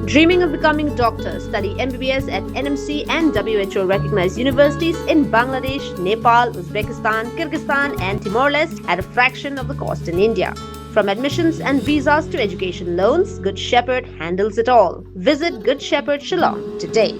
Dreaming of becoming doctor? Study MBBS at NMC and WHO recognized universities in Bangladesh, Nepal, Uzbekistan, Kyrgyzstan and Timor-Leste at a fraction of the cost in India. From admissions and visas to education loans, Good Shepherd handles it all. Visit Good Shepherd Shillong today.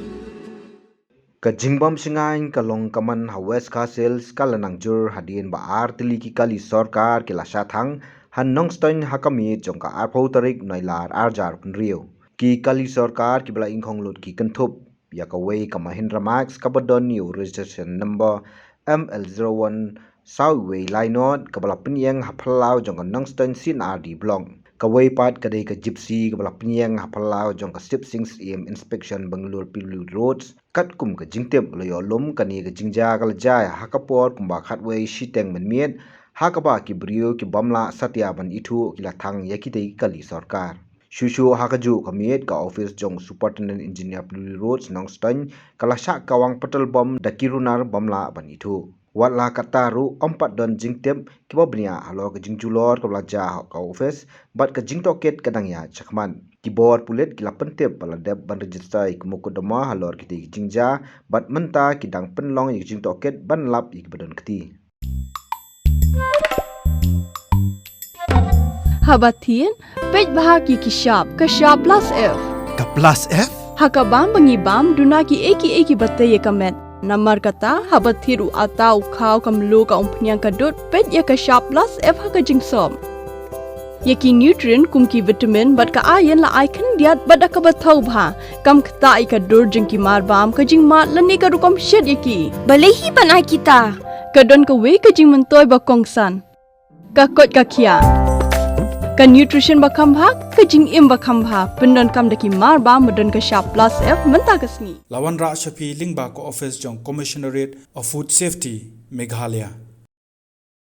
Ka jingbam singain ka long kaman ha West Castles ka lanangjur hadien ba Tylli ki kali Sorkar ki la sathang han Nongstoiñ ha kami jong ka arpo tarik noilar arjar kun rio ki kali Sorkar ki bala inkhong lut ki kantup ya ka wei ka Mahindra Max ka badon new registration number ML01 Southway Linot ka bala pinyang ha phalau jong ka Nongstoiñ sin RD blong ka wei pat ka dei ka gypsy ka bala pinyang ha phalau jong ka sip sings inspection Bangalore PWD roads kat kum ka jingtep lo yo lom ka ni ka jingja ka lajai ha ka por kum ba khat wei shiteng men miet ha ka ba ki brio ki bamla satya ban ithu ki la thang ya ki dei kali Sorkar shushu ha ka ju ka miet ka office jong superintendent engineer PWD roads Nongstoiñ ka la Shah Kawang Petrol bom da kirunar bamla ban ithu watla kataru ompat don jingtep ki bobnia halo ka jingjulor ka blaja ka Ophis bat ka jingtoket kadang ya chakman keyboard pulet ki lapentep pala dep ban register ik mukodama halor ki jingja bat menta ki dang penlong ik jingtoket ban lap ik badon kti Habatin pej bahagi ki shop ka shop plus F Ka plus F? hakabam bangibam dunaki eki bataye kamet Namar kata habat thiru atau kau kamlu ka umpnyang kadut pet ya ka shop plus F haka jingsom. Yaki nutrient kum ki vitamin bat ka iron la icon diat bat ka bathau bha kam kta I ka dur jing ki mar bam ka jing mat lani ka rukom shed yaki. Balehi panai kita. Ka don ka we ka jing mentoy ba kongsan. Ka kot ka kia. Ka nutrition ba kham bha ka jing im ba kham bha pendon kam daki mar bam madon ka shop plus F menta kasni. Lawan Ra Shafi Lingba ko Office jong Commissionerate of Food Safety Meghalaya.